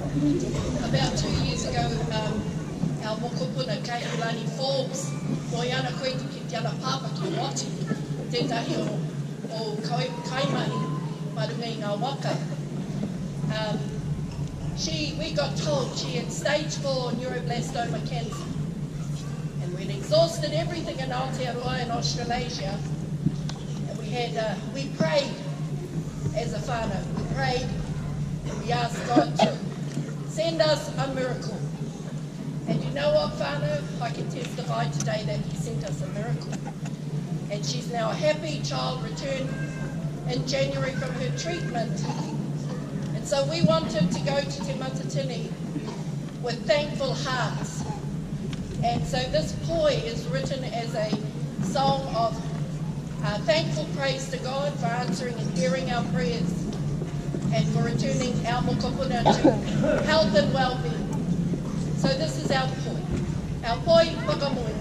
About 2 years ago, our mokopuna, Kailani Forbes, noi ana koe ki te ana pāpa ki Wati, tētahi o Kaimahi, marunga i ngā waka. We got told she had stage 4 neuroblastoma cancer. And we'd exhausted everything in Aotearoa and Australasia. And we prayed as a whānau. We prayed and we asked God to send us a miracle. And you know what, whānau? I can testify today that He sent us a miracle. And she's now a happy child, returned in January from her treatment. And so we wanted to go to Te Matatini with thankful hearts. And so this poi is written as a song of thankful praise to God for answering and hearing our prayers and for returning our mokopuna to health and well-being. So this is our poi whakamoe.